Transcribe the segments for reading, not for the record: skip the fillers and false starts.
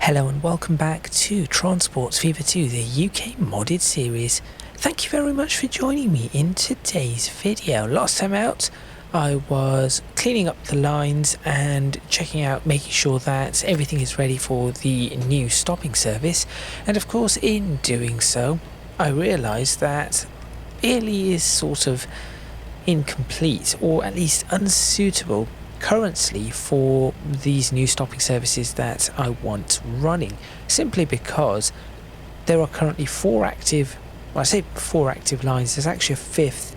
Hello and welcome back to Transports Fever 2, the UK modded series. Thank you very much for joining me in today's video. Last time out, I was cleaning up the lines and checking out, making sure that everything is ready for the new stopping service. And of course, in doing so, I realised that Earley is sort of incomplete, or at least unsuitable currently for these new stopping services that I want running, simply because there are currently four active lines. There's actually a fifth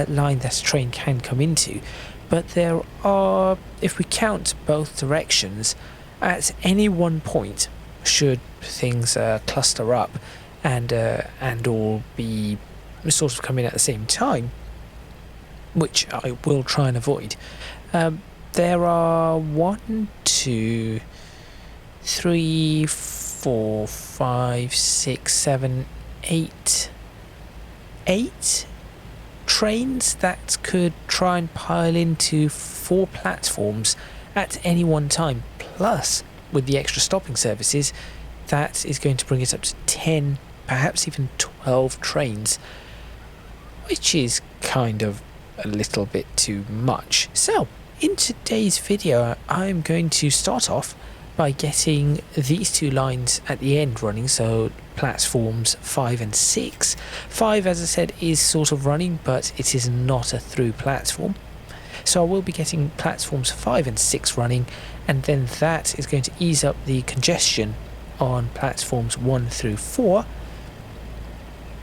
line that a train can come into, but there are, if we count both directions, at any one point, should things cluster up and all be sort of come in at the same time, which I will try and avoid. There are 1, 2, 3, 4, 5, 6, 7, 8 trains that could try and pile into 4 platforms at any one time. Plus, with the extra stopping services, that is going to bring it up to 10, perhaps even 12 trains, which is kind of a little bit too much. So, in today's video, I'm going to start off by getting these two lines at the end running, so platforms 5 and 6. 5, as I said, is sort of running, but it is not a through platform. So I will be getting platforms 5 and 6 running, and then that is going to ease up the congestion on platforms 1 through 4,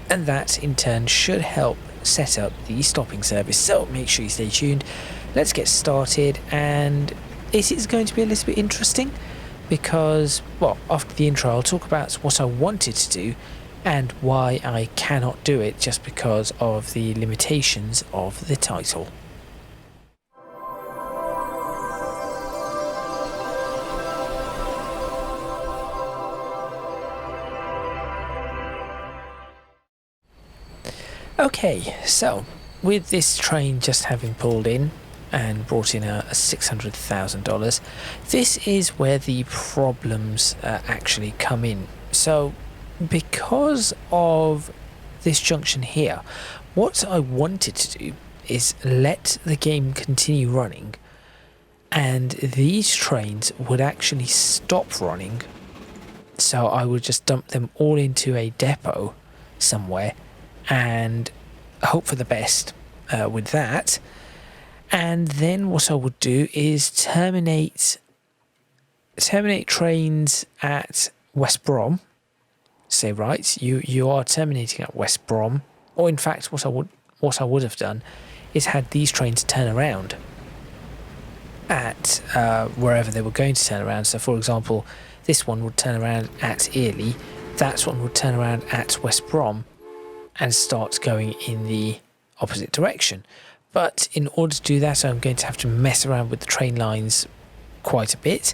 and that in turn should help set up the stopping service. So make sure you stay tuned. Let's get started, and it is going to be a little bit interesting because, well, after the intro I'll talk about what I wanted to do and why I cannot do it just because of the limitations of the title. Okay, so with this train just having pulled in and brought in a $600,000, this is where the problems actually come in. So because of this junction here, what I wanted to do is let the game continue running, and these trains would actually stop running, so I would just dump them all into a depot somewhere and hope for the best with that. And then what I would do is terminate trains at West Brom. Say, right, you are terminating at West Brom, or in fact what I would have done is had these trains turn around at wherever they were going to turn around. So for example, this one would turn around at Earley, that one would turn around at West Brom and start going in the opposite direction. But in order to do that, I'm going to have to mess around with the train lines quite a bit,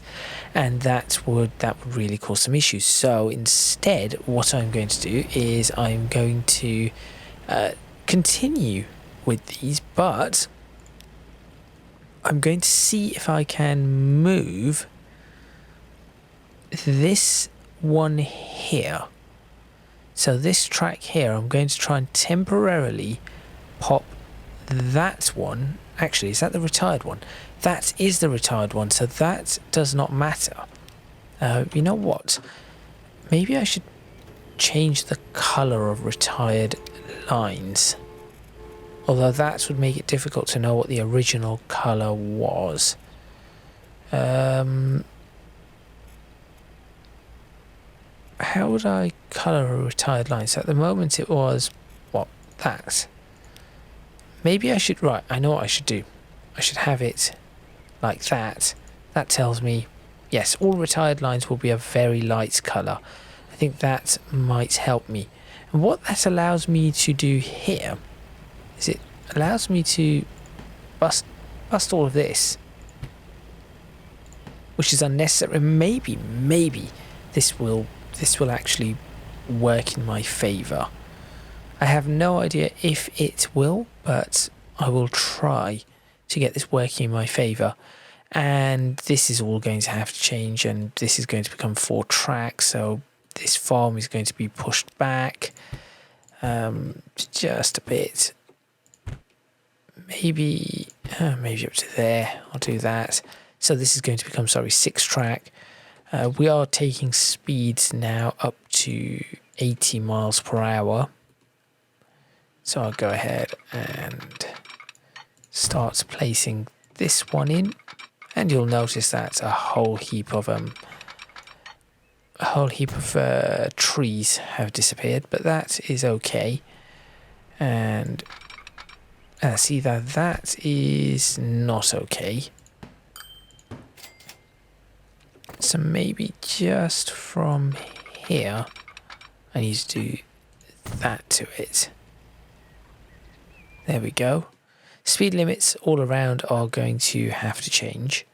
and that would really cause some issues. So instead, what I'm going to do is I'm going to continue with these, but I'm going to see if I can move this one here. So this track here, I'm going to try and temporarily pop that one. Actually, is that the retired one? That is the retired one, so that does not matter. You know what? Maybe I should change the colour of retired lines. Although that would make it difficult to know what the original colour was. How would I colour a retired line? So at the moment it was, what, that. Maybe I should, right, I know what I should do. I should have it like that. That tells me, yes, all retired lines will be a very light colour. I think that might help me. And what that allows me to do here is it allows me to bust all of this, which is unnecessary. Maybe this will actually work in my favour. I have no idea if it will, but I will try to get this working in my favour. and this is all going to have to change, and this is going to become 4 tracks, so this farm is going to be pushed back just a bit, maybe up to there. I'll do that. So this is going to become 6 track. We are taking speeds now up to 80 miles per hour, so I'll go ahead and start placing this one in, and you'll notice that a whole heap of trees have disappeared, but that is okay. And see that is not okay. So maybe just from here I need to do that to it. There we go. Speed limits all around are going to have to change.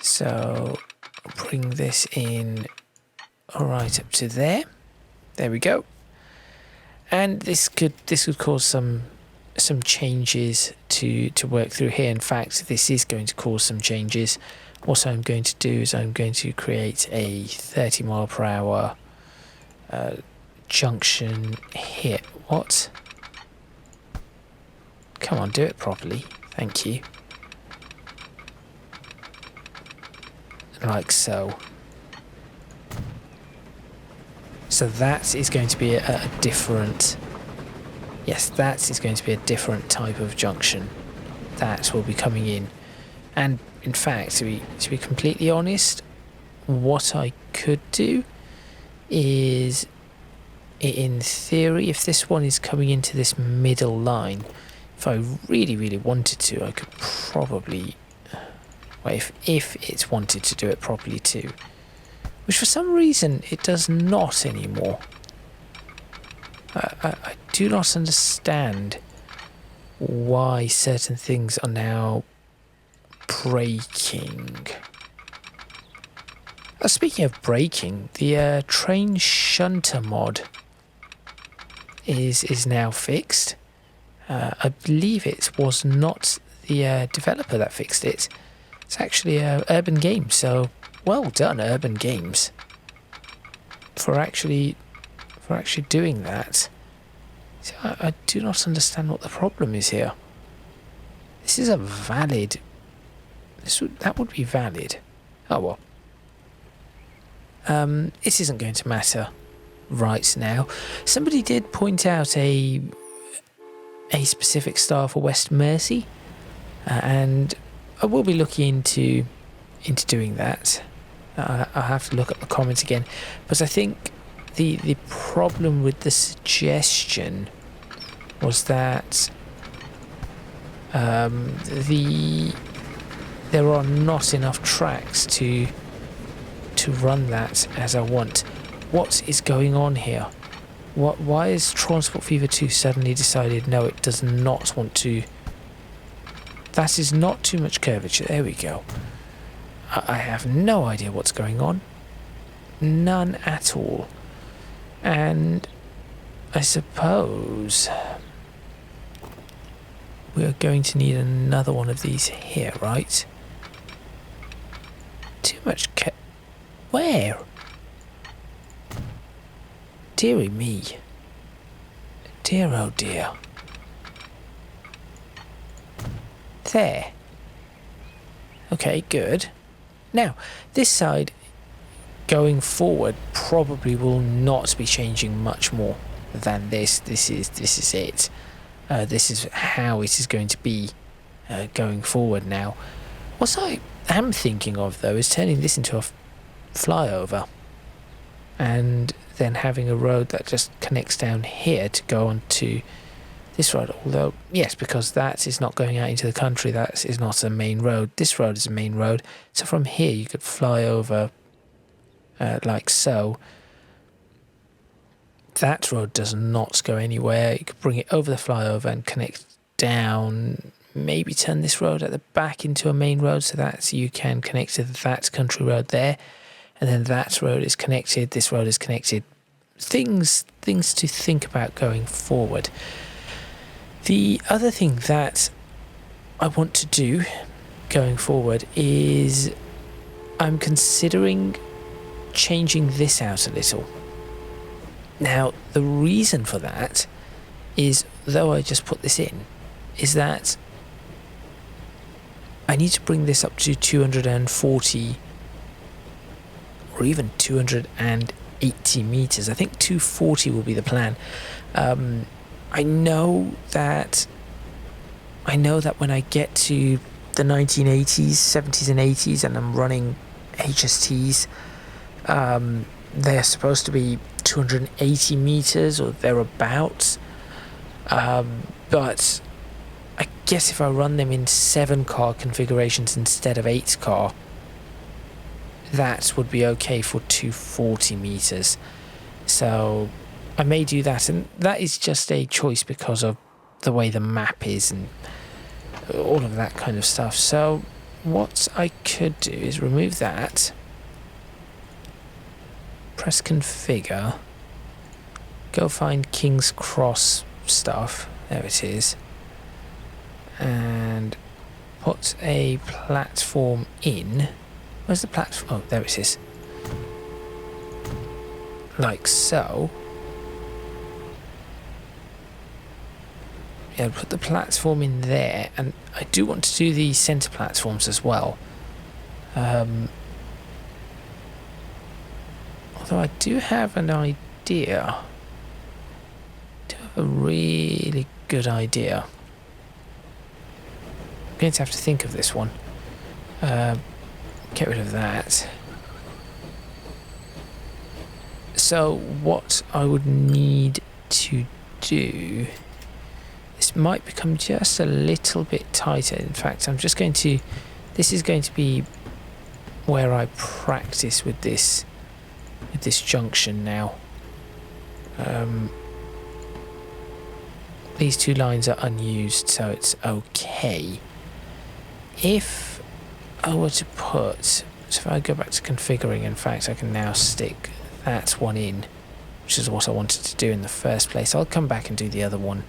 So I'll bring this in right up to there. There we go. And this could cause some changes to work through here. In fact, this is going to cause some changes. What I'm going to do is I'm going to create a 30 mile per hour junction here. What? Come on, do it properly. Thank you. Like so. So that is going to be a different... Yes, that is going to be a different type of junction. That will be coming in. And in fact, to be completely honest, what I could do is, in theory, if this one is coming into this middle line, if I really wanted to, I could probably, well, if it wanted to do it properly too, which for some reason it does not anymore. I do not understand why certain things are now braking. Speaking of braking, the train shunter mod is now fixed. I believe it was not the developer that fixed it. It's actually Urban Games, so well done, Urban Games, for actually doing that. So I do not understand what the problem is here. This is a valid... that would be valid. Oh well. It isn't going to matter right now. Somebody did point out a specific star for West Mersey, and I will be looking into doing that. I'll have to look at the comments again, but I think the problem with the suggestion was that there are not enough tracks to run that as I want. What is going on here? Why has Transport Fever 2 suddenly decided no, it does not want to? That is not too much curvature. There we go. I have no idea what's going on. None at all. And I suppose we're going to need another one of these here, right? Too much where? Dearie me. Dear oh dear. There. Okay, good. Now, this side going forward probably will not be changing much more than this. This is it. This is how it is going to be going forward now. What I am thinking of though is turning this into a flyover, and then having a road that just connects down here to go onto this road. Although, yes, because that is not going out into the country, that is not a main road. This road is a main road. So from here you could fly over like so. That road does not go anywhere. You could bring it over the flyover and connect down. Maybe turn this road at the back into a main road so that you can connect to that country road there. And then that road is connected, this road is connected. Things to think about going forward. The other thing that I want to do going forward is I'm considering changing this out a little. Now, the reason for that is, though I just put this in, is that I need to bring this up to 240 or even 280 meters. I think 240 will be the plan. I know that when I get to the 1980s, 70s and 80s and I'm running HSTs, they're supposed to be 280 meters or thereabouts, but I guess if I run them in 7-car configurations instead of 8-car, that would be okay for 240 meters. So I may do that, and that is just a choice because of the way the map is and all of that kind of stuff. So what I could do is remove that, press configure, go find King's Cross stuff, there it is, and put a platform in. Where's the platform? Oh, there it is. Like so. Yeah, put the platform in there, and I do want to do the centre platforms as well. Although I do have an idea. I do have a really good idea. I'm going to have to think of this one. Get rid of that. So what I would need to do, this might become just a little bit tighter. In fact, I'm just going to, this is going to be where I practice with this junction now. These two lines are unused, so it's okay. If I were to put, so if I go back to configuring, in fact I can now stick that one in, which is what I wanted to do in the first place. I'll come back and do the other one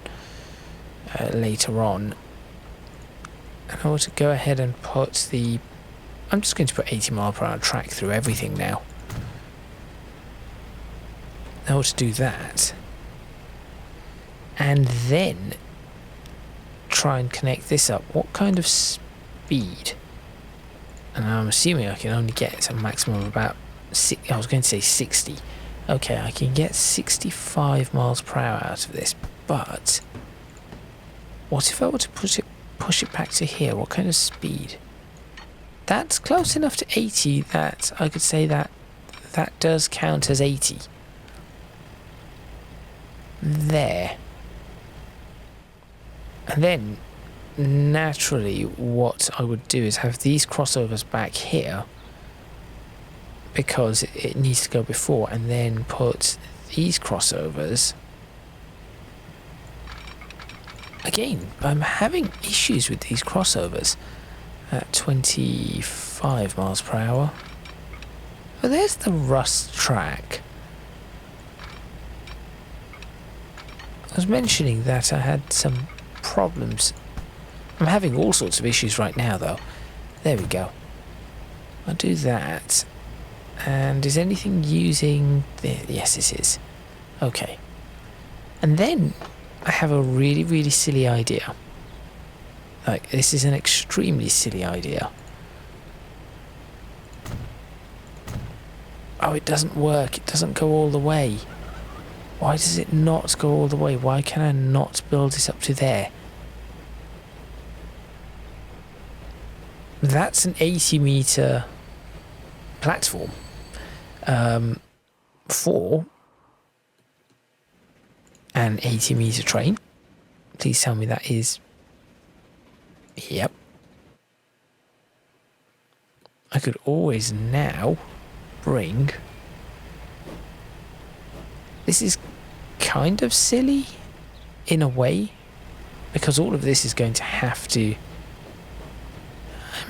later on. And I want to go ahead and put the, I'm just going to put 80 mile per hour track through everything now. I want to do that, and then try and connect this up. What kind of speed? And I'm assuming I can only get a maximum of about I was going to say 60. Okay, I can get 65 miles per hour out of this, but what if I were to push it back to here? What kind of speed? That's close enough to 80 that I could say that that does count as 80. There. And then naturally what I would do is have these crossovers back here because it needs to go before, and then put these crossovers. Again, I'm having issues with these crossovers at 25 miles per hour. But there's the rust track. I was mentioning that I had some problems. I'm having all sorts of issues right now though. There we go. I'll do that. And is anything using the... Yes, it is. Okay. And then I have a really, really silly idea. Like, this is an extremely silly idea. Oh, it doesn't work. It doesn't go all the way. Why does it not go all the way? Why can I not build this up to there? That's an 80-meter platform for an 80-meter train. Please tell me that is... Yep. I could always now bring... This is kind of silly in a way, because all of this is going to have to...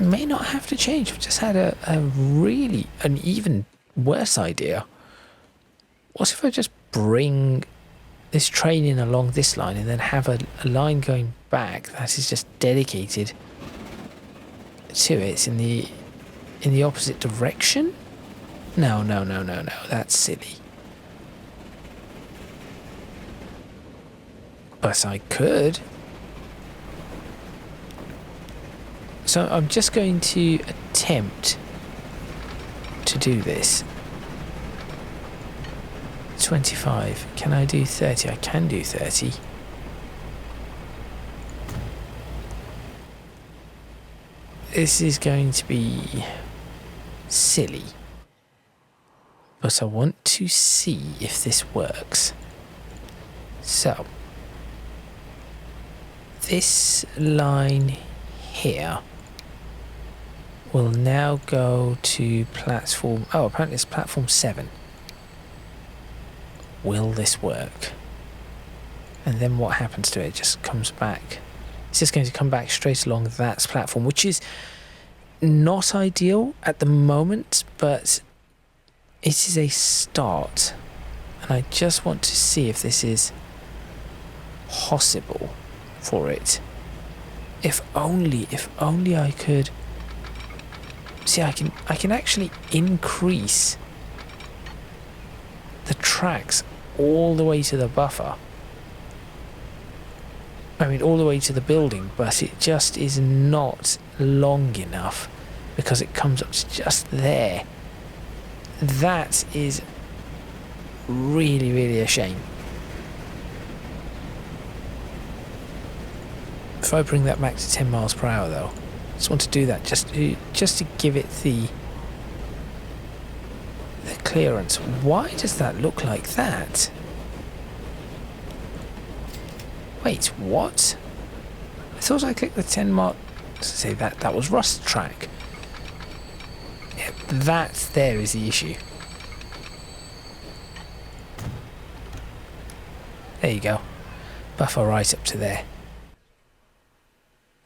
I may not have to change. I've just had an even worse idea. What if I just bring this train in along this line and then have a line going back that is just dedicated to it in the opposite direction? No, that's silly. But I could. So I'm just going to attempt to do this. 25. Can I do 30? I can do 30. This is going to be silly. But I want to see if this works. So, this line here will now go to platform... Oh, apparently it's platform 7. Will this work? And then what happens to it? It just comes back. It's just going to come back straight along that platform, which is not ideal at the moment, but it is a start. And I just want to see if this is possible for it. If only I could... See, I can actually increase the tracks all the way to the buffer. I mean, all the way to the building, but it just is not long enough because it comes up to just there. That is really, really a shame. If I bring that back to 10 miles per hour though, I just want to do that just to give it the clearance. Why does that look like that? Wait, what? I thought I clicked the 10 mile... Say that was rust track. Yeah, that there is the issue. There you go. Buffer right up to there.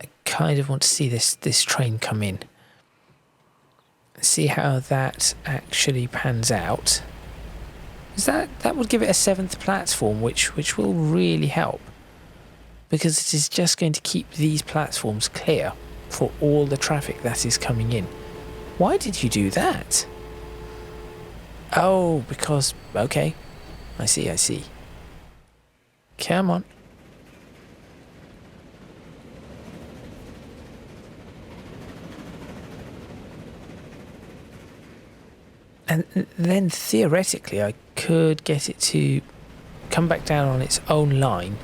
I kind of want to see this train come in. See how that actually pans out. That would give it a 7th platform, which will really help. Because it is just going to keep these platforms clear for all the traffic that is coming in. Why did you do that? Oh, because... Okay. I see. Come on. And then theoretically I could get it to come back down on its own line.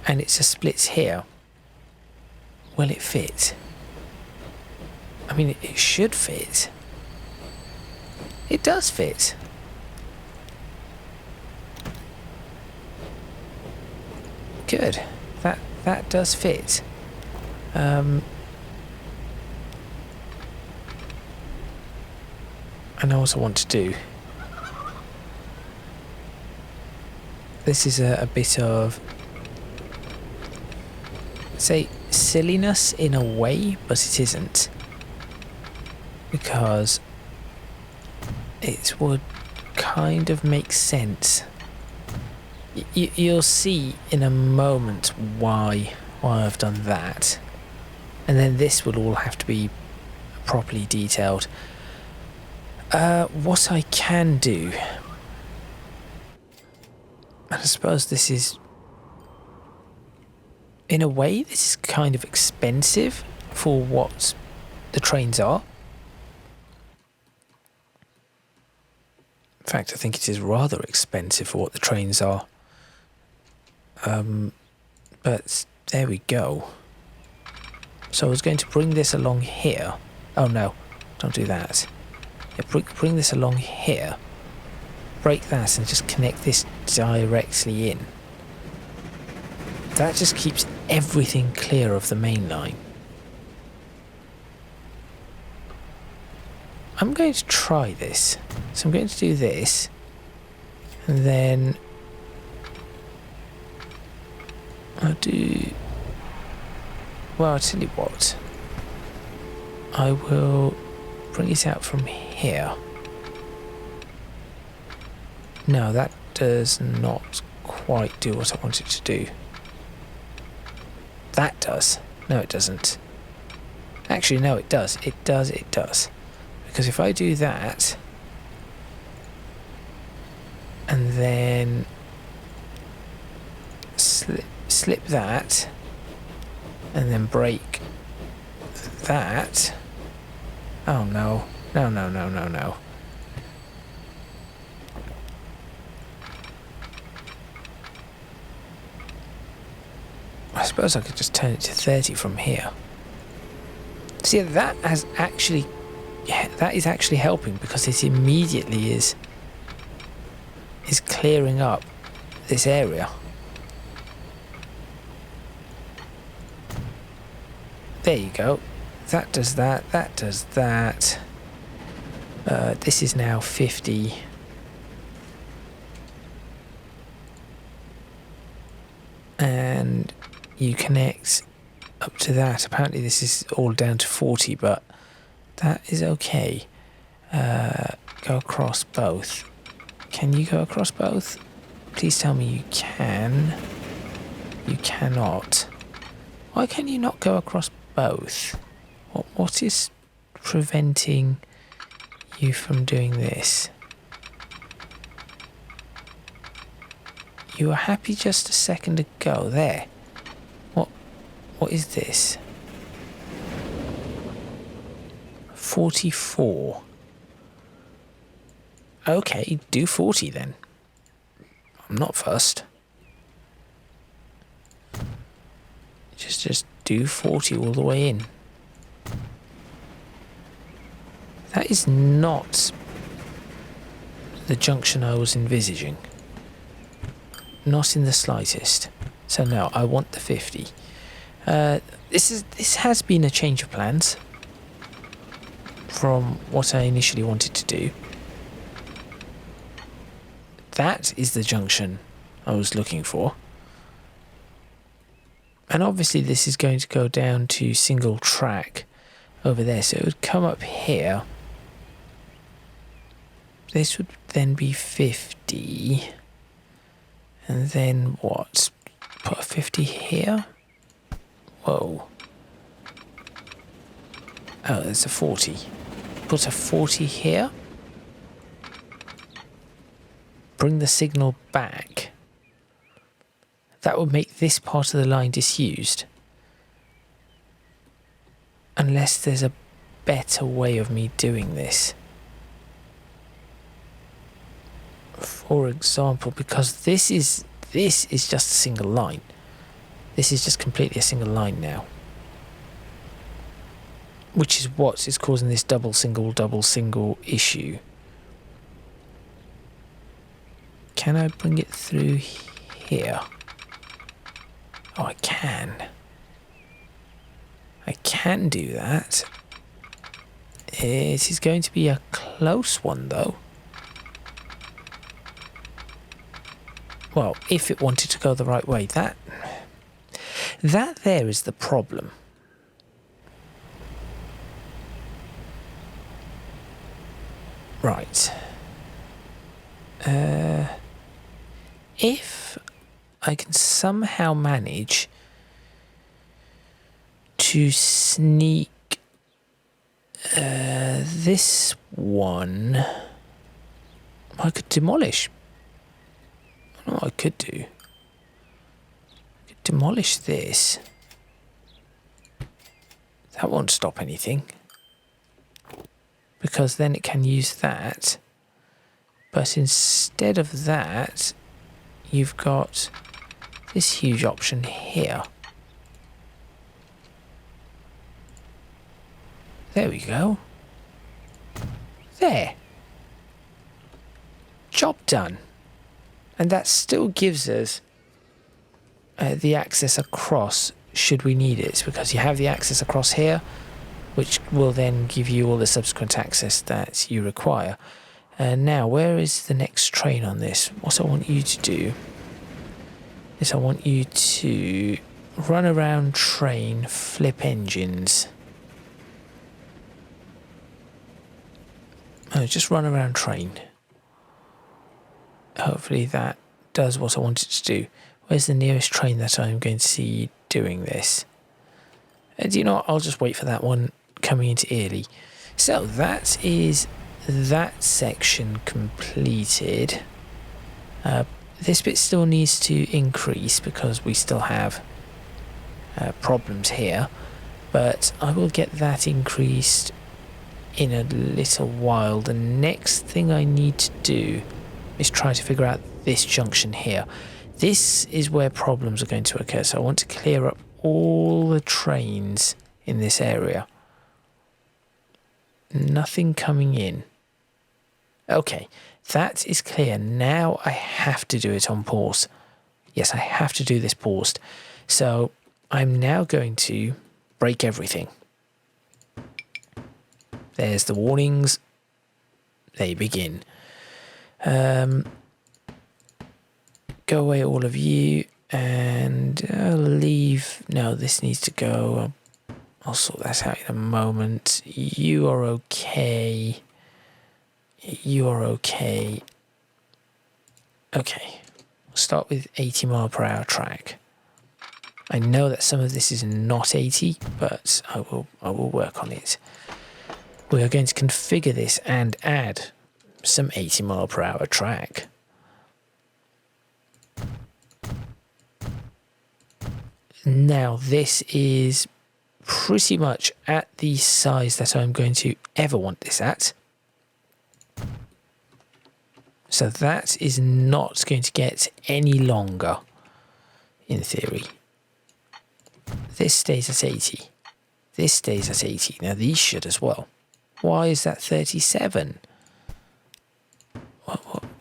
And it's a splits here. Will it fit? I mean, it should fit. It does fit. Good. That does fit. I know what I want to do. This is a bit of... say silliness in a way, but it isn't, because it would kind of make sense. You'll see in a moment why I've done that, and then this will all have to be properly detailed. What I can do, and I suppose this is, in a way, this is kind of expensive for what the trains are. In fact, I think it is rather expensive for what the trains are. But there we go. So I was going to bring this along here. Oh no, don't do that. Yeah, bring this along here. Break that and just connect this directly in. That just keeps everything clear of the main line. I'm going to try this. So I'm going to do this. And then I'll do... Well, I'll tell you what. I will bring it out from here. No, that does not quite do what I want it to do. That does. No, it doesn't. Actually, no, it does. It does. Because if I do that, and then slip that, and then break that. Oh no. No. I suppose I could just turn it to 30 from here. See, that is actually helping, because it immediately is clearing up this area. There you go. That does that. That does that. This is now 50. And you connect up to that. Apparently this is all down to 40, but that is okay. Go across both. Can you go across both? Please tell me you can. You cannot. Why can you not go across both? What is preventing you from doing this? You were happy just a second ago. There. What is this? 44. Okay, do 40 then. I'm not fussed. Just do 40 all the way in. That is not the junction I was envisaging. Not in the slightest. So no, I want the 50. This has been a change of plans from what I initially wanted to do. That is the junction I was looking for. And obviously this is going to go down to single track over there. So it would come up here. This would then be 50. And then what? Put a 50 here? Whoa. Oh, there's a 40. Put a 40 here. Bring the signal back. That would make this part of the line disused. Unless there's a better way of me doing this. For example, because this is just a single line. This is just completely a single line now. Which is what is causing this double single issue. Can I bring it through here? Oh, I can. I can do that. It is going to be a close one, though. Well, if it wanted to go the right way, that there is the problem. Right. If I can somehow manage to sneak this one, I could demolish. I don't know what I could do. I could demolish this. That won't stop anything. Because then it can use that. But instead of that, you've got this huge option here. There we go. There. Job done. And that still gives us the access across should we need it, because you have the access across here, which will then give you all the subsequent access that you require. Now, where is the next train on this? What I want you to do is I want you to run around train, flip engines. Oh, just run around train. Hopefully that does what I want it to do. Where's the nearest train that I'm going to see doing this? Do you know what? I'll just wait for that one coming into Earley. So that is that section completed. This bit still needs to increase because we still have problems here, but I will get that increased in a little while. The next thing I need to do is try to figure out this junction here. This is where problems are going to occur, so I want to clear up all the trains in this area. Nothing coming in. Okay, that is clear. Now I have to do it on pause. Yes, I have to do this paused. So I'm now going to break everything. There's the warnings. They begin. Go away, all of you, and I'll leave. No, this needs to go. I'll sort that out in a moment. You are okay. You are okay. Okay, we'll start with 80 mile per hour track. I know that some of this is not 80, but I will work on it. We are going to configure this and add some 80 mile per hour track. Now this is pretty much at the size that I'm going to ever want this at. So that is not going to get any longer, in theory. This stays at 80. This stays at 80. Now these should as well. Why is that 37?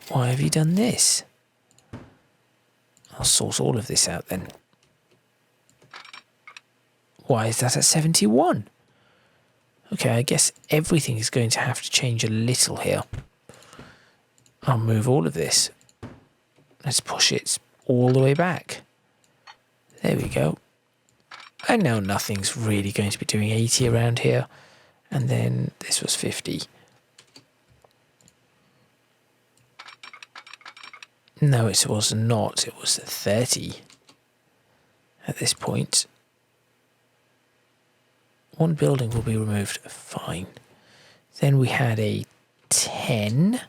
Why have you done this? I'll sort all of this out then. Why is that at 71? Okay, I guess everything is going to have to change a little here. I'll move all of this. Let's push it all the way back. There we go. I know nothing's really going to be doing 80 around here. And then this was 50. No, it was not. It was 30 at this point. One building will be removed. Fine. Then we had a 10,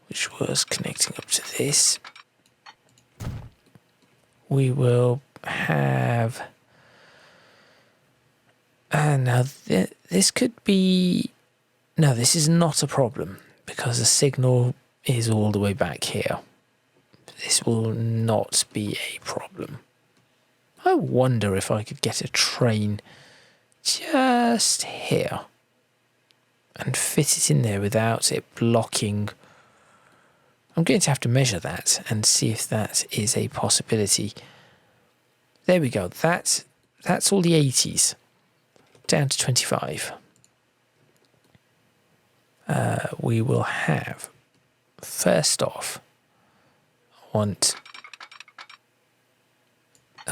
which was connecting up to this. We will have... now this could be... No, this is not a problem because the signal is all the way back here. This will not be a problem. I wonder if I could get a train just here and fit it in there without it blocking. I'm going to have to measure that and see if that is a possibility. There we go. That's all the 80s. Down to 25. We will have, first off, I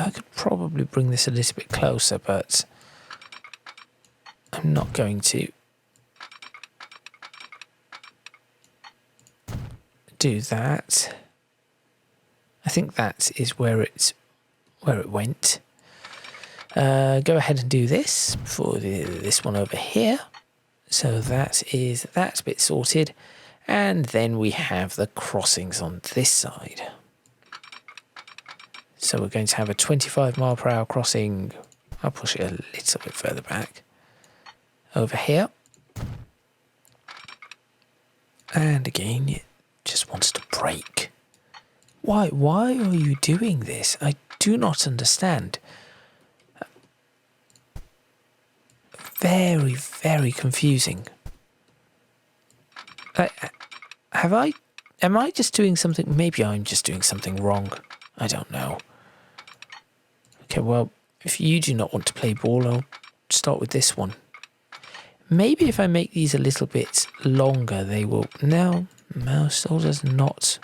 could probably bring this a little bit closer, but I'm not going to do that. I think that is where it went. Go ahead and do this for this one over here. So that is that bit sorted. And then we have the crossings on this side. So we're going to have a 25 mile per hour crossing. I'll push it a little bit further back. Over here. And again, it just wants to break. Why are you doing this? I do not understand. Very, very confusing. Am I just doing something? Maybe I'm just doing something wrong. I don't know. Okay, well, if you do not want to play ball, I'll start with this one. Maybe if I make these a little bit longer, they will... No, still does not.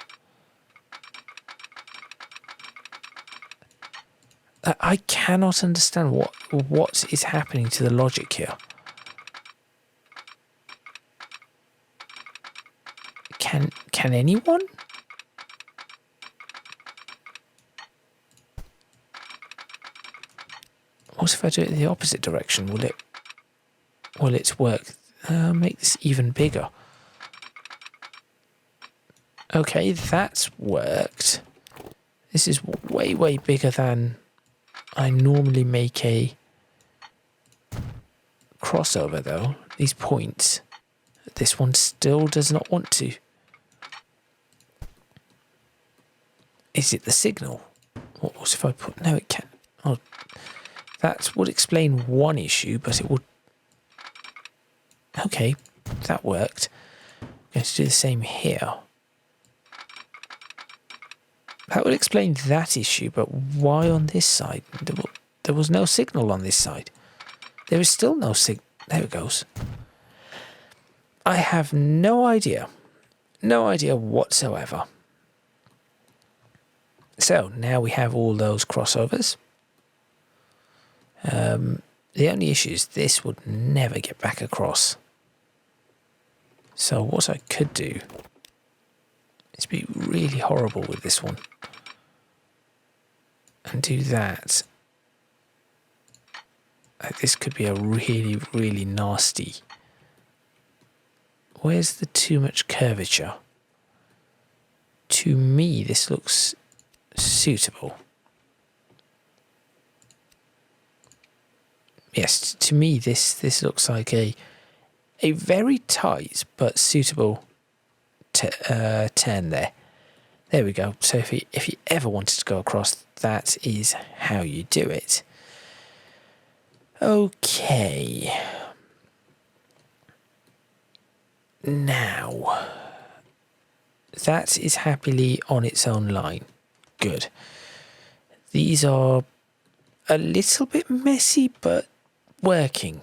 I cannot understand what is happening to the logic here. Can anyone? What if I do it in the opposite direction? Will it work? Make this even bigger. Okay, that's worked. This is way, way bigger than I normally make a crossover, though. These points. This one still does not want to. Is it the signal? What if I put... No, it can't. Oh, that would explain one issue, but it would... Okay, that worked. I'm going to do the same here. That would explain that issue, but why on this side? There was no signal on this side. There is still no signal. There it goes. I have no idea. No idea whatsoever. So, now we have all those crossovers. The only issue is this would never get back across. So what I could do is be really horrible with this one. And do that. This could be a really, really nasty. Where's the too much curvature? To me, this looks suitable. Yes, to me, this looks like a very tight but suitable turn there. There we go. So if you ever wanted to go across, that is how you do it. Okay. Now, that is happily on its own line. Good. These are a little bit messy, but working.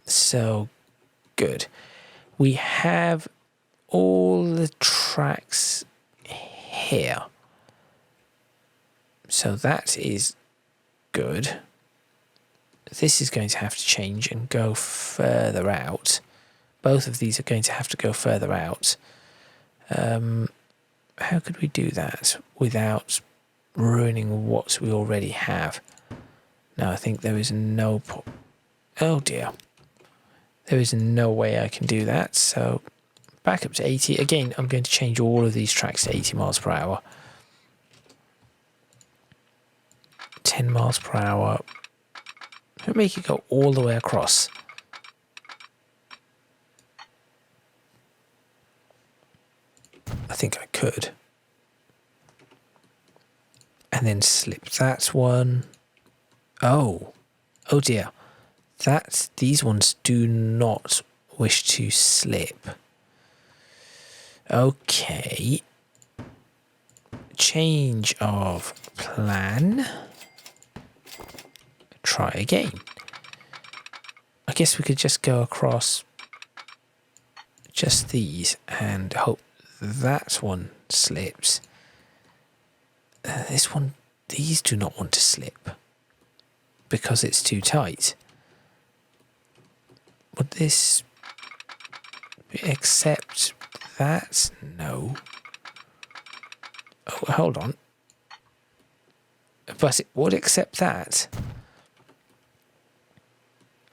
So, good. We have all the tracks here. So that is good. This is going to have to change and go further out. Both of these are going to have to go further out. How could we do that without ruining what we already have? No, I think there is no... Oh dear. There is no way I can do that, so back up to 80. Again, I'm going to change all of these tracks to 80 miles per hour. 10 miles per hour. Make it go all the way across. I think I could. And then slip that one. Oh dear. These ones do not wish to slip. Okay. Change of plan. Try again. I guess we could just go across just these and hope that one slips. This one, these do not want to slip because it's too tight. Would this accept that? No. Oh, hold on. But it would accept that.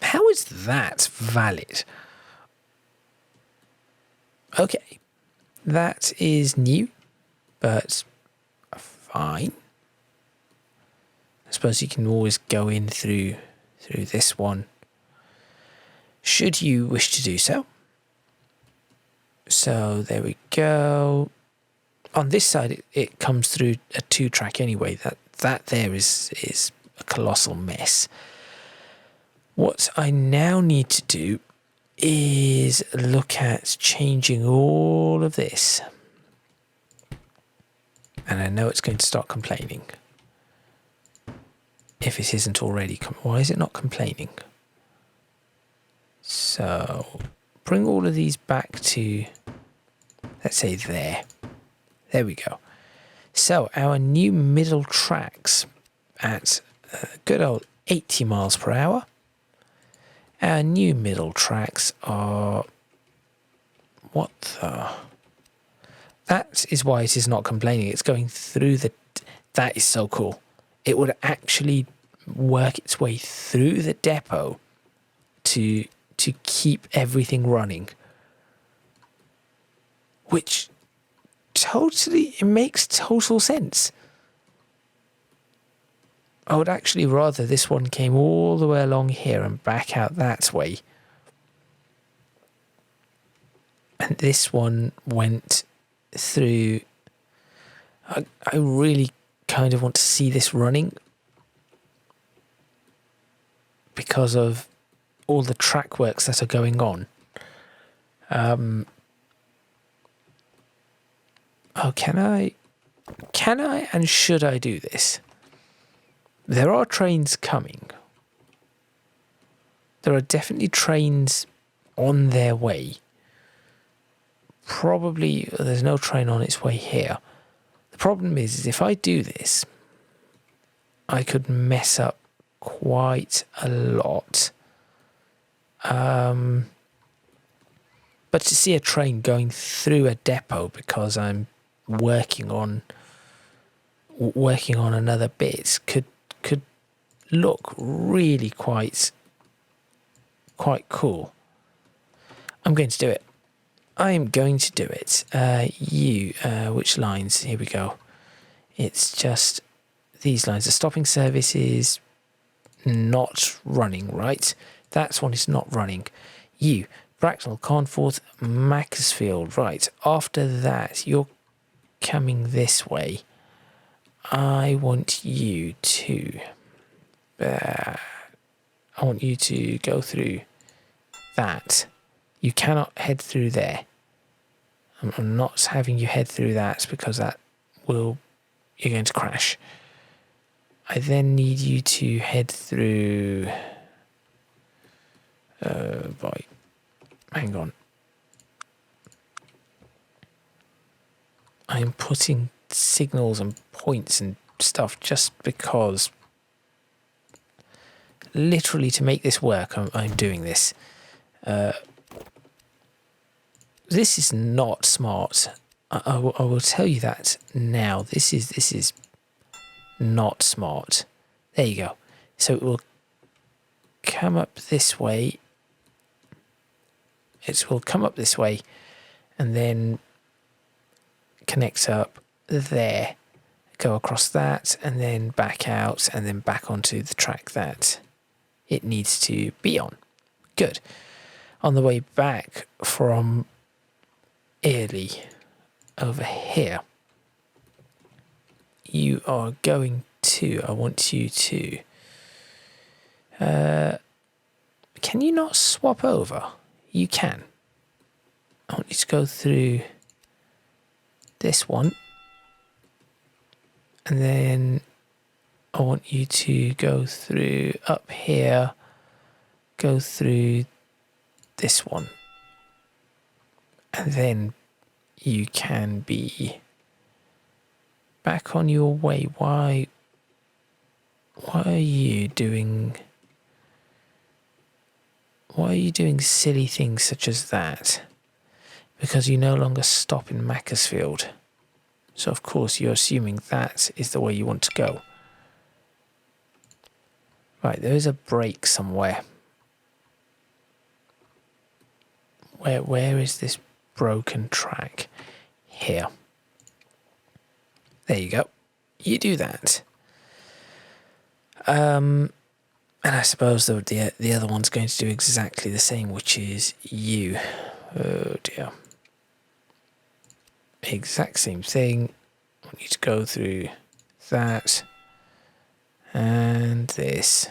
How is that valid? Okay. That is new, but fine. I suppose you can always go in through this one, should you wish to do so. So there we go. On this side, it comes through a 2-track anyway. That there is a colossal mess. What I now need to do is look at changing all of this. And I know it's going to start complaining. If it isn't already, why is it not complaining? So, bring all of these back to, let's say there. There we go. So, our new middle tracks at good old 80 miles per hour. Our new middle tracks are... What the... That is why it is not complaining. It's going through the... That is so cool. It would actually work its way through the depot to keep everything running. Which it makes total sense. I would actually rather this one came all the way along here and back out that way. And this one went through. I really kind of want to see this running because of all the track works that are going on. Oh, can I and should I do this? There are trains coming. There are definitely trains on their way. Probably there's no train on its way here. The problem is if I do this, I could mess up quite a lot. But to see a train going through a depot because I'm working on another bit could look really quite cool. I'm going to do it. I am going to do it. Which lines? Here we go. It's just these lines. The stopping service is not running, right? That one is not running. Bracknell, Carnforth, Macclesfield. Right. After that, you're coming this way. I want you to go through that. You cannot head through there. I'm not having you head through that because you're going to crash. I then need you to head through. Hang on. I'm putting signals and points and stuff just because, literally to make this work, I'm doing this. This is not smart. I will tell you that now. This is not smart. There you go. So it will come up this way. It will come up this way and then connect up there, go across that and then back out and then back onto the track that it needs to be on. Good. On the way back from Earley over here, you are going to, I want you to, can you not swap over? You can. I want you to go through this one and then I want you to go through up here, go through this one, and then you can be back on your way. Why are you doing silly things such as that? Because you no longer stop in Macclesfield. So of course you're assuming that is the way you want to go. Right, there is a break somewhere. Where is this broken track? Here. There you go. You do that. And I suppose the other one's going to do exactly the same, which is you. Oh dear. Exact same thing. I want you to go through that and this.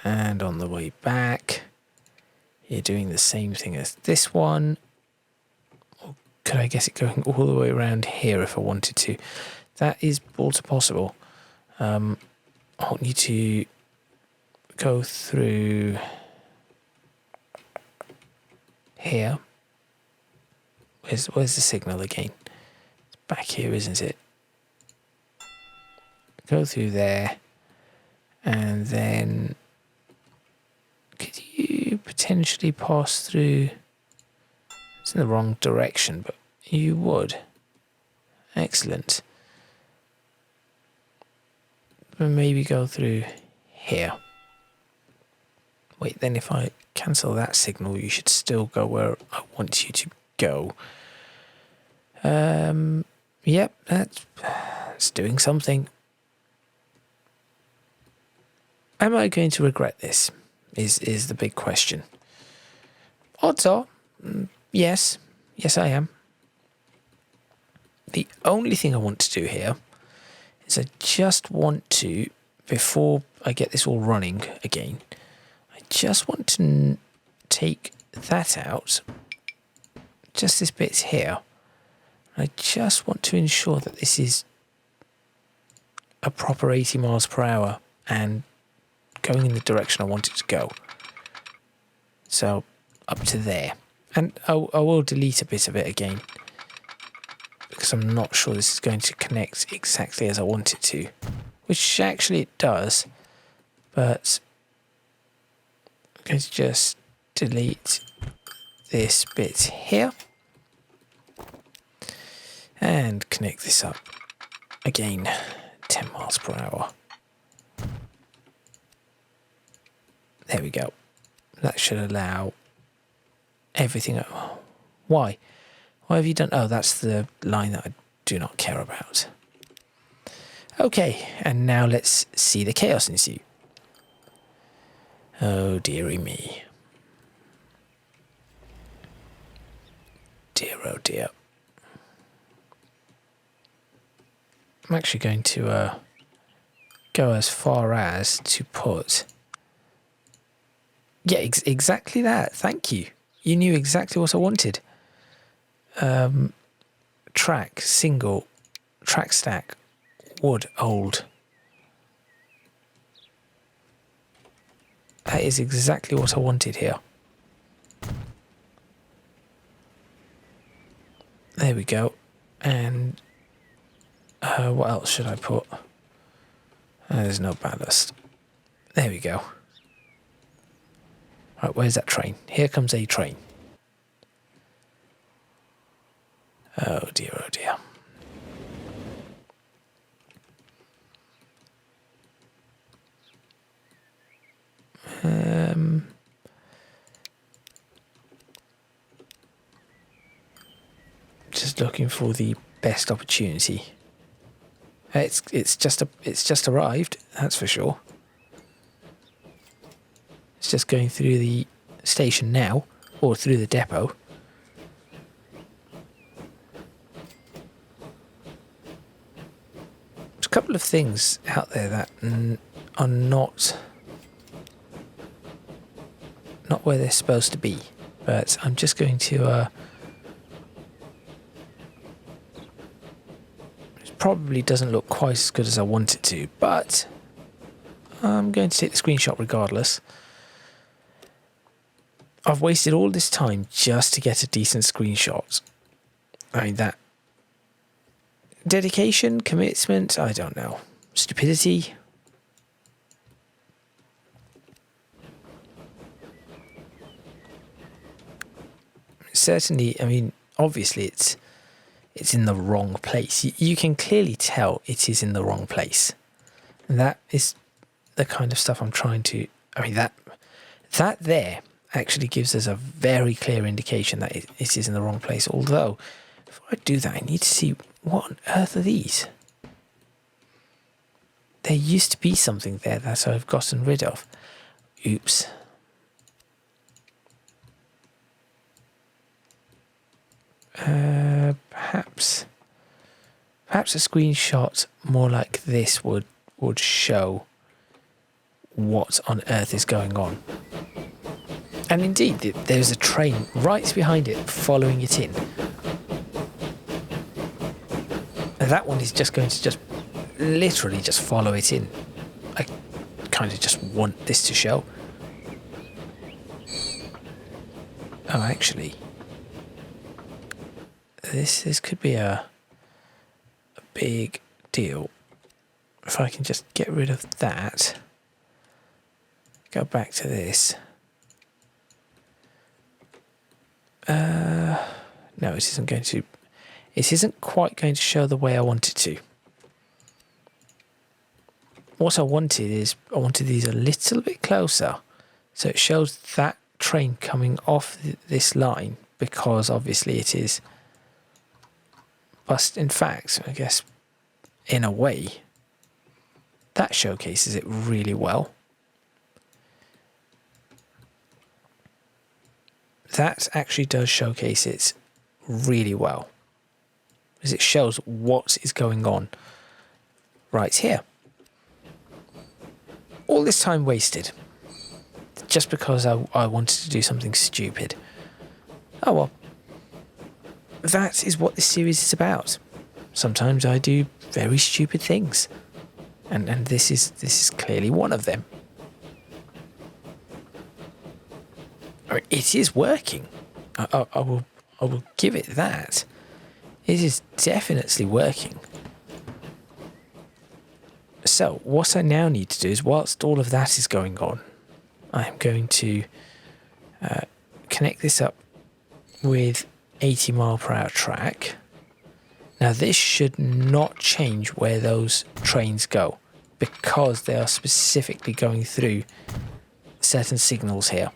And on the way back, you're doing the same thing as this one. Or could I guess it going all the way around here if I wanted to? That is also possible. I want you to go through here. Where's the signal again? It's back here, isn't it? Go through there, and then could you potentially pass through? It's in the wrong direction, but you would. Excellent. maybe go through here. Wait, then if I cancel that signal, you should still go where I want you to go. Yep, that's doing something. Am I going to regret this? Is the big question. Odds are, yes. Yes, I am. The only thing I want to do here is I just want to, before I get this all running again, I just want to take that out, just this bit here. I just want to ensure that this is a proper 80 miles per hour and going in the direction I want it to go. So up to there. And I will delete a bit of it again, because I'm not sure this is going to connect exactly as I want it to, which actually it does, but I'm going to just delete this bit here and connect this up again, 10 miles per hour. There we go. That should allow everything. Why? Why have you done? Oh, that's the line that I do not care about. Okay, and now let's see the chaos ensue. Oh, dearie me. Dear, oh dear. I'm actually going to go as far as to put... Yeah, exactly that. Thank you. You knew exactly what I wanted. Track, single, track stack, wood, old. That is exactly what I wanted here. There we go. And what else should I put? There's no ballast. There we go. Right, where's that train? Here comes a train. Oh dear, oh dear. Just looking for the best opportunity. It's just arrived, that's for sure. It's just going through the station now, or through the depot. There's a couple of things out there that are not where they're supposed to be, but I'm just going to it probably doesn't look quite as good as I want it to, but I'm going to take the screenshot regardless. I've wasted all this time just to get a decent screenshot. I mean, that dedication, commitment, I don't know, stupidity. Certainly, I mean, obviously it's in the wrong place. You can clearly tell it is in the wrong place. And that is the kind of stuff I'm trying to... I mean, that there actually gives us a very clear indication that it is in the wrong place. Although, before I do that, I need to see what on earth are these? There used to be something there that I've gotten rid of. Oops. Perhaps a screenshot more like this would show what on earth is going on. And indeed, there's a train right behind it, following it in. And that one is just going to just literally just follow it in. I kind of just want this to show. Oh, actually, this could be a big deal. If I can just get rid of that, go back to this. No, it isn't going to. It isn't quite going to show the way I want it to. what I wanted is I wanted these a little bit closer, so it shows that train coming off this line, because obviously it is. But in fact, I guess in a way, that showcases it really well. That actually does showcase it really well, as it shows what is going on right here. All this time wasted, just because I wanted to do something stupid. Oh well. That is what this series is about. Sometimes I do very stupid things, and this is clearly one of them. I mean, it is working. I will give it that. It is definitely working. So what I now need to do is, whilst all of that is going on, I am going to connect this up with 80 mile per hour track. Now this should not change where those trains go, because they are specifically going through certain signals here,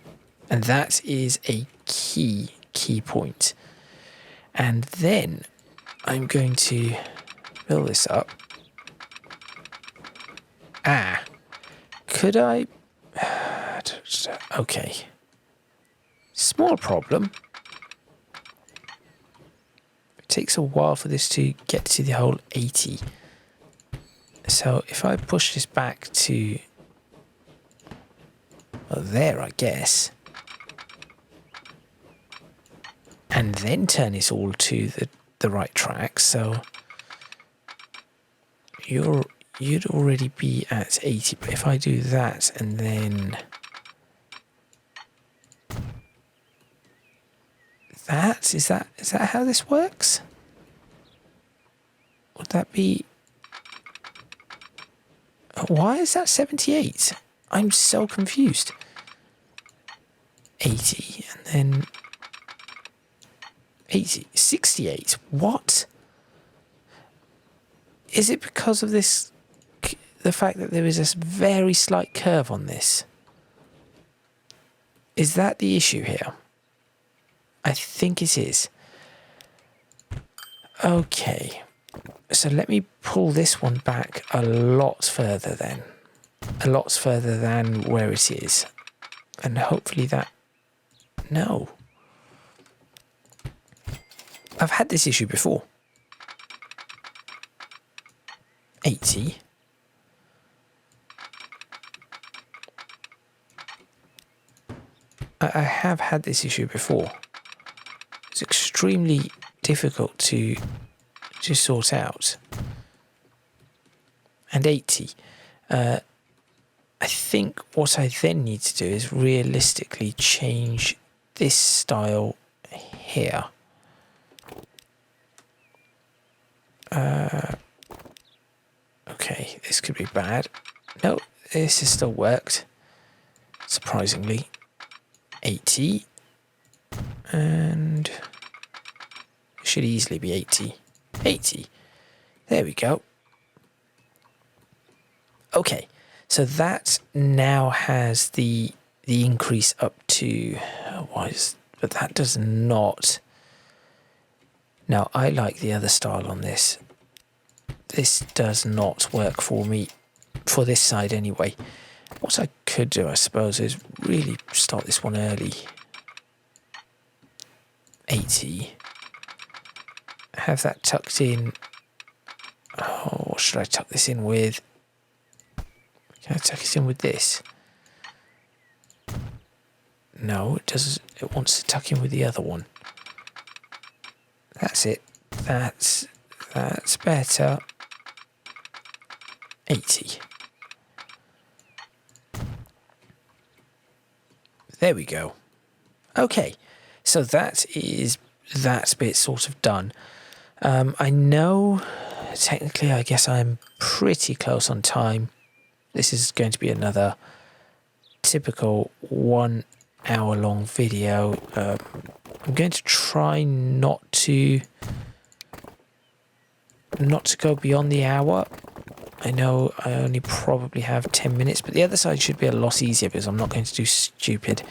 and that is a key point. And then I'm going to build this up. Could I? Okay, small problem. It takes a while for this to get to the whole 80. So if I push this back to, well, there, I guess, and then turn this all to the right track, so you'd already be at 80. But if I do that and then that, is that how this works? Would that be? Why is that 78? I'm so confused. 80 and then 80, 68. What? Is it because of this? The fact that there is this very slight curve on this? Is that the issue here? I think it is. Okay, so let me pull this one back a lot further then. A lot further than where it is. And hopefully that... No. I've had this issue before. 80. I have had this issue before. It's extremely difficult to sort out. And 80. I think what I then need to do is realistically change this style here. Okay, this could be bad. No, this has still worked. Surprisingly. 80. And it should easily be 80. 80. There we go. Okay, so that now has the increase up to... but that does not... Now, I like the other style on this. This does not work for me, for this side anyway. What I could do, I suppose, is really start this one early. 80. Have that tucked in. Oh, what should I tuck this in with? Can I tuck it in with this? No, it doesn't. It wants to tuck in with the other one. That's it. That's better. 80. There we go. Okay, so that bit sort of done. I know technically, I guess I'm pretty close on time. This is going to be another typical 1 hour long video. I'm going to try not to go beyond the hour. I know I only probably have 10 minutes, but the other side should be a lot easier because I'm not going to do stupid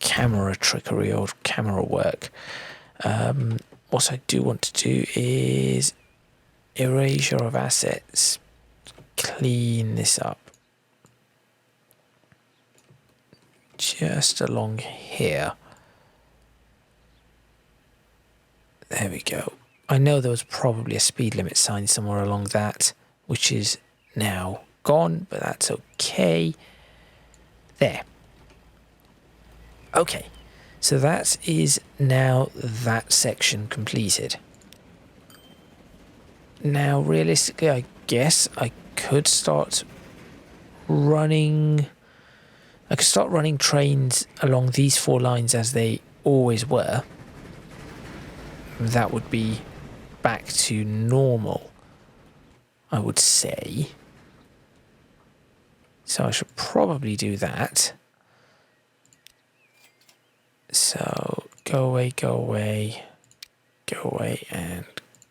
camera trickery or camera work. What I do want to do is erasure of assets. Clean this up. Just along here. There we go. I know there was probably a speed limit sign somewhere along that, which is now gone, but that's okay. There. Okay, so that is now that section completed. Now, realistically, I guess I could start running... I could start running trains along these 4 lines as they always were. That would be back to normal, I would say. So I should probably do that. So go away, go away, go away, and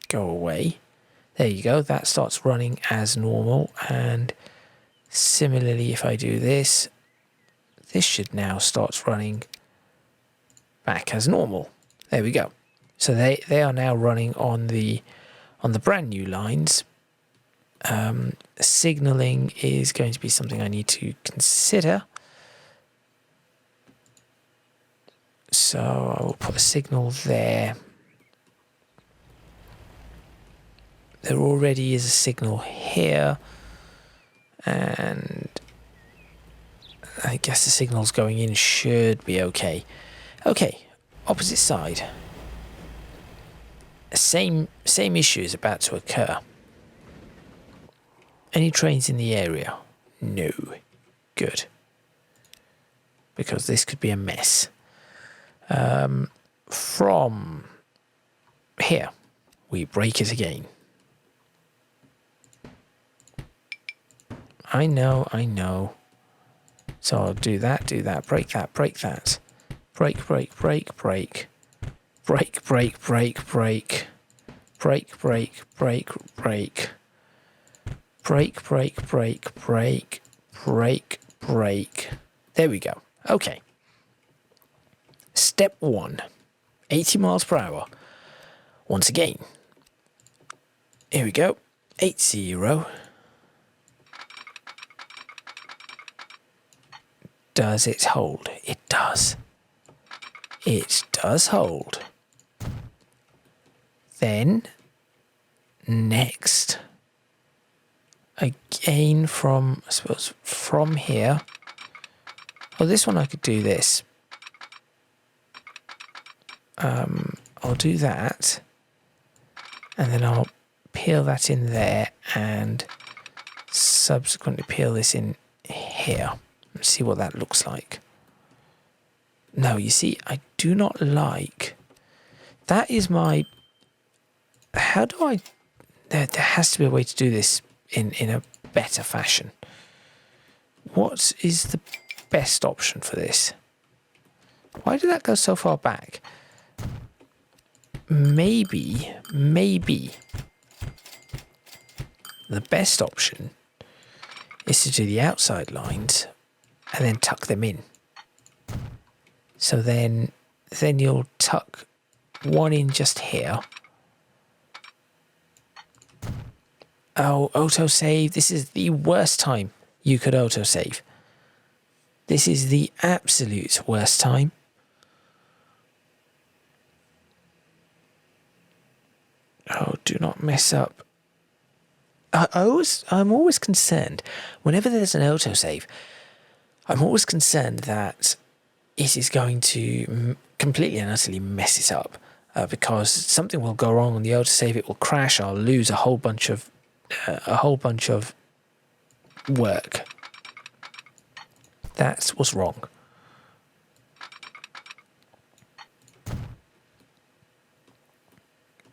go away. There you go, that starts running as normal. And similarly, if I do this, this should now start running back as normal. There we go. So they are now running on the brand new lines. Signaling is going to be something I need to consider. So I will put a signal there. There already is a signal here. And I guess the signals going in should be okay. Okay, opposite side. Same issue is about to occur. Any trains in the area? No. Good. Because this could be a mess. From here, we break it again. I know. So I'll do that, break that, break that. Break, break, break, break. Break, break, break, break. Break, break, break, break. Break, break, break, break. Break, break. There we go. Okay. Step 1. 80 miles per hour. Once again. Here we go. 80. Does it hold? It does. It does hold. Then, next, again from, I suppose, from here. Well, this one I could do this. I'll do that. And then I'll peel that in there and subsequently peel this in here. And see what that looks like. No, you see, I do not like... That is my... How do I... There has to be a way to do this in a better fashion. What is the best option for this? Why did that go so far back? Maybe the best option is to do the outside lines and then tuck them in. So then you'll tuck one in just here. Oh, autosave. This is the worst time you could autosave. This is the absolute worst time. Oh, do not mess up. I'm always concerned. Whenever there's an autosave, I'm always concerned that it is going to completely and utterly mess it up. Because something will go wrong on the autosave, it will crash, I'll lose a whole bunch of work. That's what's wrong.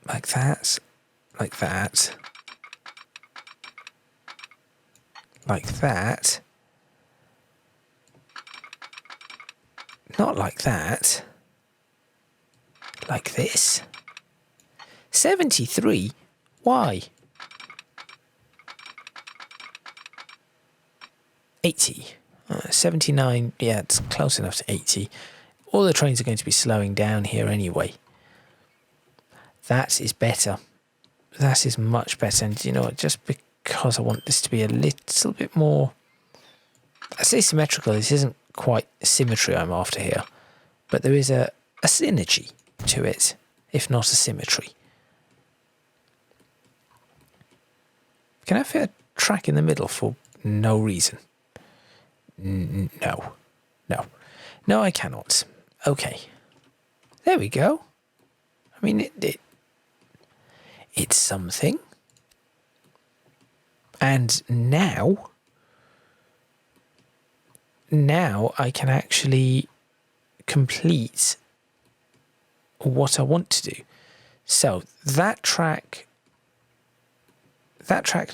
Like that, like that, like that. Not like that. Like this. 73? Why? 80. 79, yeah, it's close enough to 80. All the trains are going to be slowing down here anyway. That is better. That is much better. And you know what, just because I want this to be a little bit more, I say symmetrical, this isn't quite symmetry I'm after here, but there is a synergy to it, if not a symmetry. Can I fit a track in the middle for no reason? No. No. No, I cannot. Okay. There we go. I mean, it's something. And now I can actually complete what I want to do. So that track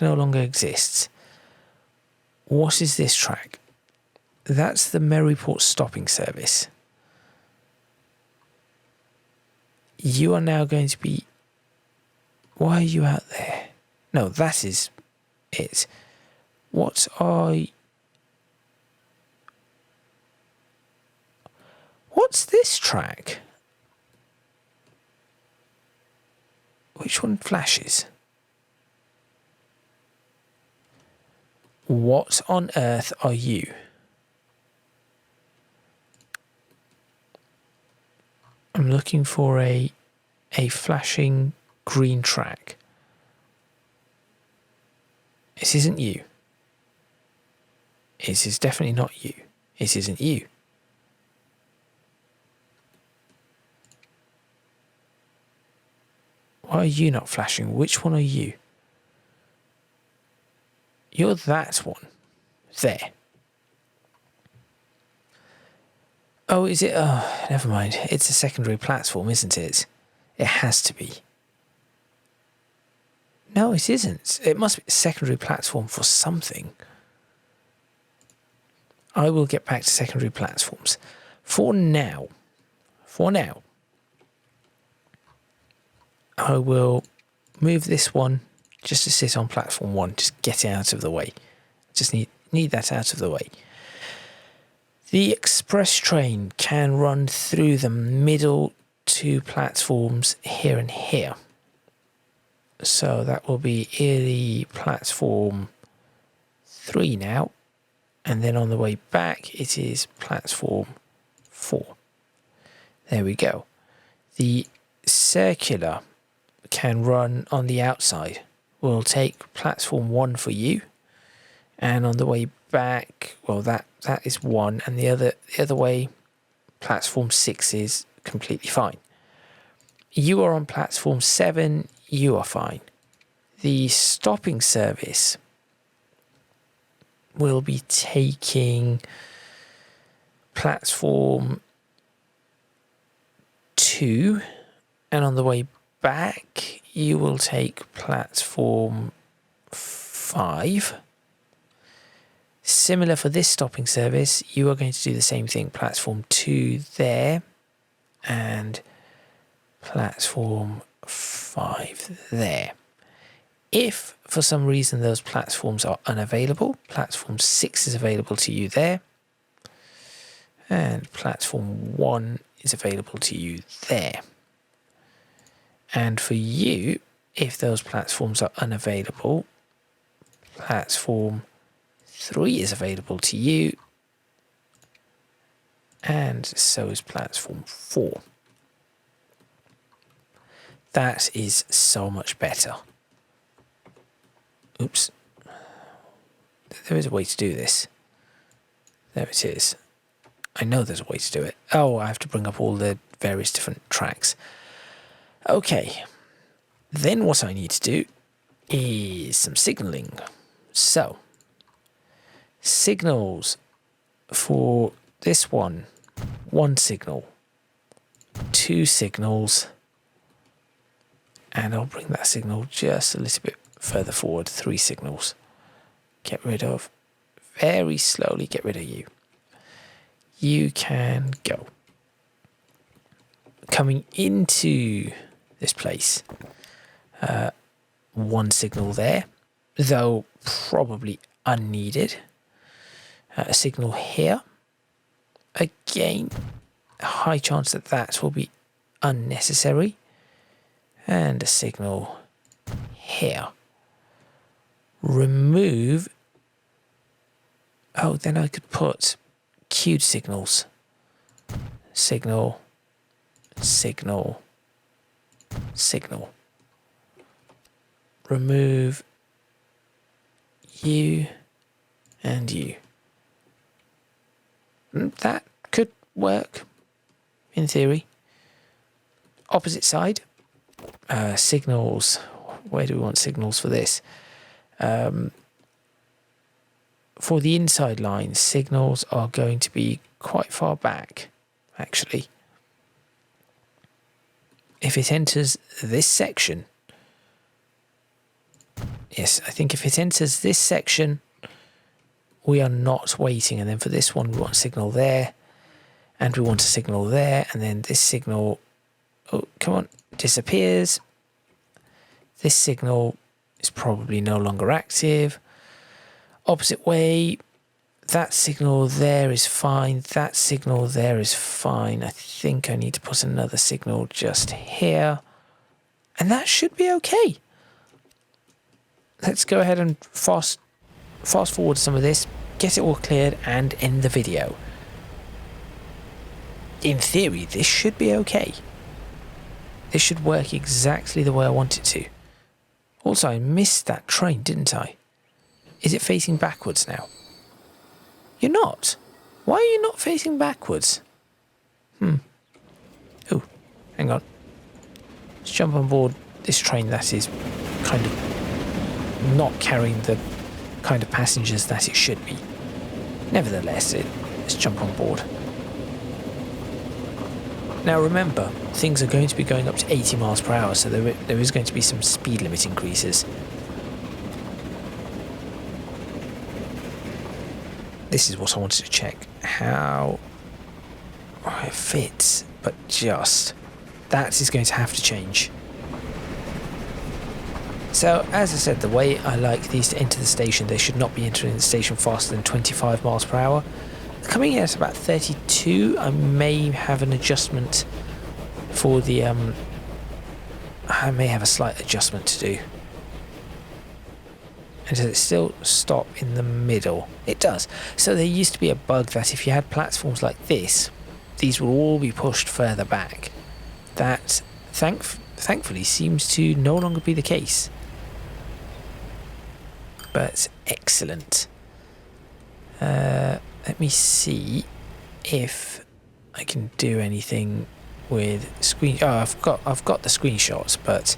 no longer exists. What is this track? That's the Maryport stopping service. You are now going to be... Why are you out there? No, that is it. What are... What's this track? Which one flashes? What on earth are you? I'm looking for a flashing green track. This isn't you. This is definitely not you. This isn't you. Why are you not flashing? Which one are you? You're that one. There. Oh, is it? Oh, never mind. It's a secondary platform, isn't it? It has to be. No, it isn't. It must be a secondary platform for something. I will get back to secondary platforms. For now, I will move this one just to sit on platform 1. Just get it out of the way. Just need that out of the way. The express train can run through the middle 2 platforms here and here. So that will be Earley platform 3 now. And then on the way back, it is platform 4. There we go. The circular can run on the outside. We'll take platform 1 for you. And on the way back, well, that is 1. And the other way, platform 6 is completely fine. You are on platform 7. You are fine. The stopping service will be taking platform 2, and on the way back you will take platform 5. Similar for this stopping service, you are going to do the same thing. Platform 2 there, and platform 5 there. If for some reason those platforms are unavailable, platform 6 is available to you there, and platform 1 is available to you there. And for you, if those platforms are unavailable, platform 3 is available to you, and so is platform 4. That is so much better. Oops. There is a way to do this. There it is. I know there's a way to do it. Oh, I have to bring up all the various different tracks. Okay. Then what I need to do is some signaling. So, signals for this one. 1 signal. 2 signals. And I'll bring that signal just a little bit further forward. 3 signals. Get rid of, very slowly get rid of you. You can go. Coming into this place, 1 signal there, though probably unneeded. A signal here. Again, a high chance that that will be unnecessary. And a signal here. Remove. Oh, then I could put queued signals. Signal, signal, signal. Remove you and you. That could work in theory. Opposite side. Signals. Where do we want signals for this? For the inside line, signals are going to be quite far back, actually. If it enters this section, yes, I think if it enters this section, we are not waiting. And then for this one, we want a signal there, and we want a signal there, and then this signal, oh, come on, disappears. This signal is probably no longer active. Opposite way, that signal there is fine. That signal there is fine. I think I need to put another signal just here. And that should be okay. Let's go ahead and fast forward some of this, get it all cleared, and end the video. In theory, this should be okay. This should work exactly the way I want it to. Also, I missed that train, didn't I? Is it facing backwards now? You're not. Why are you not facing backwards? Oh, hang on. Let's jump on board this train that is kind of not carrying the kind of passengers that it should be. Nevertheless, let's jump on board. Now remember, things are going to be going up to 80 miles per hour, so there is going to be some speed limit increases. This is what I wanted to check. How it fits, but just that is going to have to change. So, as I said, the way I like these to enter the station, they should not be entering the station faster than 25 miles per hour. Coming in at about 32, I may have an adjustment for the, I may have a slight adjustment to do. And does it still stop in the middle? It does. So there used to be a bug that if you had platforms like this, these will all be pushed further back. That, thankfully, seems to no longer be the case. But excellent. Let me see if I can do anything with screen. Oh, I've got the screenshots, but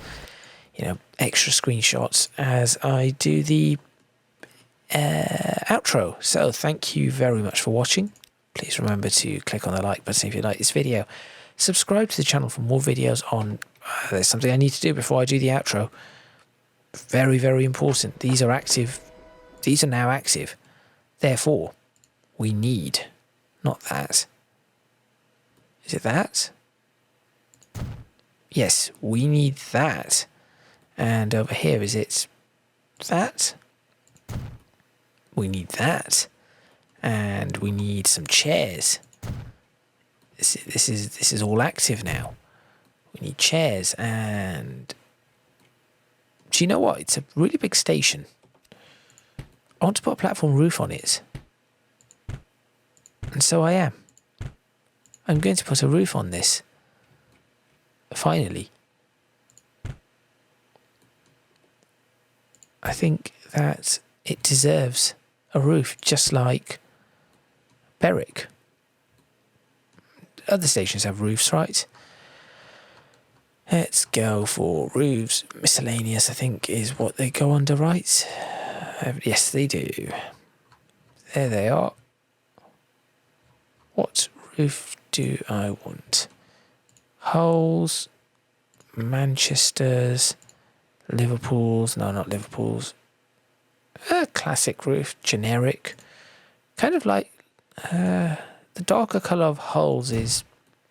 you know, extra screenshots as I do the outro. So thank you very much for watching. Please remember to click on the like button if you like this video. Subscribe to the channel for more videos on. There's something I need to do before I do the outro. Very, very important. These are active. These are now active. Therefore, we need, not that. Is it that? Yes, we need that. And over here, is it that? We need that. And we need some chairs. This is all active now. We need chairs and... Do you know what? It's a really big station. I want to put a platform roof on it. And so I am. I'm going to put a roof on this. Finally. I think that it deserves a roof, just like Berwick. Other stations have roofs, right? Let's go for roofs. Miscellaneous, I think, is what they go under, right? Yes, they do. There they are. What roof do I want? Hulls, Manchester's, Liverpool's. No, not Liverpool's. A classic roof, generic. Kind of like the darker colour of Hulls is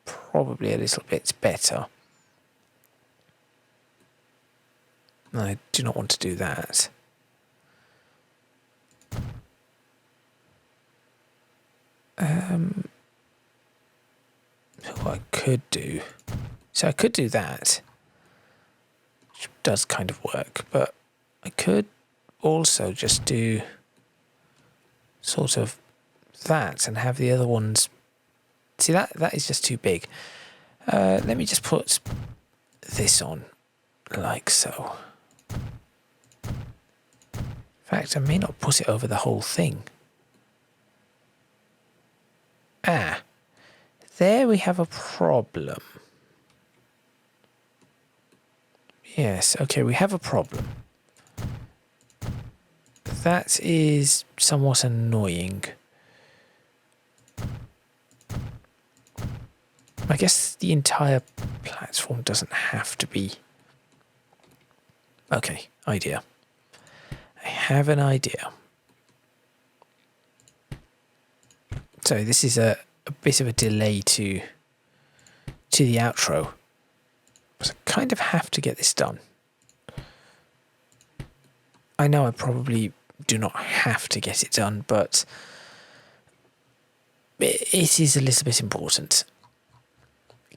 probably a little bit better. I do not want to do that. What I could do, so I could do that, which does kind of work, but I could also just do sort of that and have the other ones. See, that is just too big. Let me just put this on like so. In fact, I may not put it over the whole thing. Ah, there we have a problem. Yes, okay, we have a problem. That is somewhat annoying. I guess the entire platform doesn't have to be. Okay, idea. I have an idea. So this is a bit of a delay to the outro. So I kind of have to get this done. I know I probably do not have to get it done, but it is a little bit important.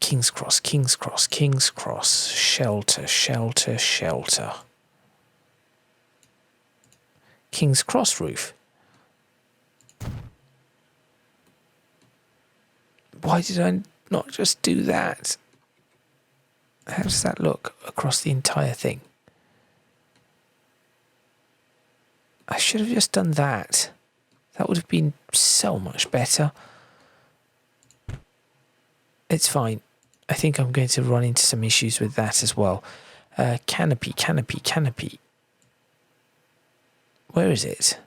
King's Cross, King's Cross, King's Cross, shelter, shelter, shelter. King's Cross roof. Why did I not just do that? How does that look across the entire thing? I should have just done that. That would have been so much better. It's fine. I think I'm going to run into some issues with that as well. Canopy, canopy, canopy. Where is it?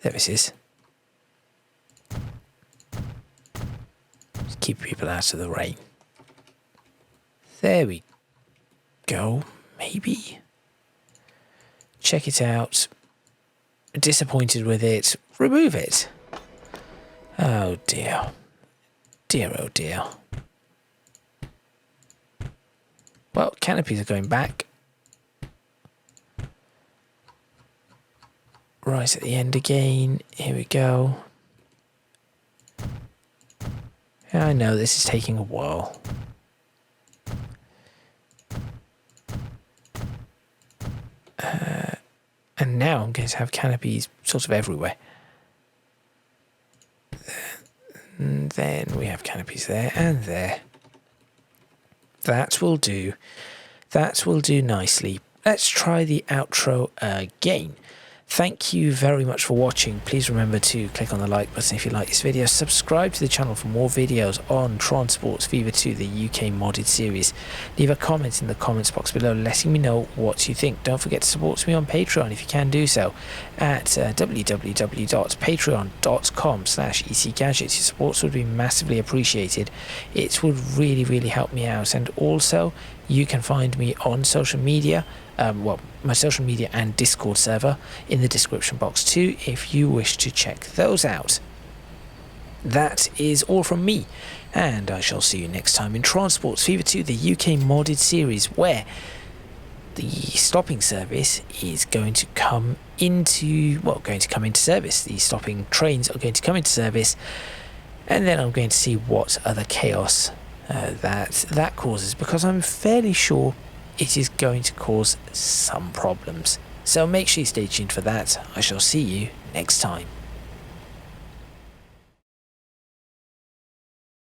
There it is. Just keep people out of the rain. There we go. Maybe. Check it out. Disappointed with it. Remove it. Oh dear. Dear, oh dear. Well, canopies are going back. Right at the end again. Here we go. I know this is taking a while. And now I'm going to have canopies sort of everywhere. And then we have canopies there and there. That will do. That will do nicely. Let's try the outro again. Thank you very much for watching. Please remember to click on the like button if you like this video. Subscribe to the channel for more videos on Transports Fever 2, the UK modded series. Leave a comment in the comments box below letting me know what you think. Don't forget to support me on Patreon if you can do so at www.patreon.com/ECGadget. Your support would be massively appreciated. It would really help me out. And also, you can find me on social media. Well, my social media and Discord server in the description box too, if you wish to check those out. That is all from me, and I shall see you next time in Transports Fever 2, the UK modded series, where the stopping service is going to come into, service. The stopping trains are going to come into service, and then I'm going to see what other chaos that causes, because I'm fairly sure it is going to cause some problems. So make sure you stay tuned for that. I shall see you next time.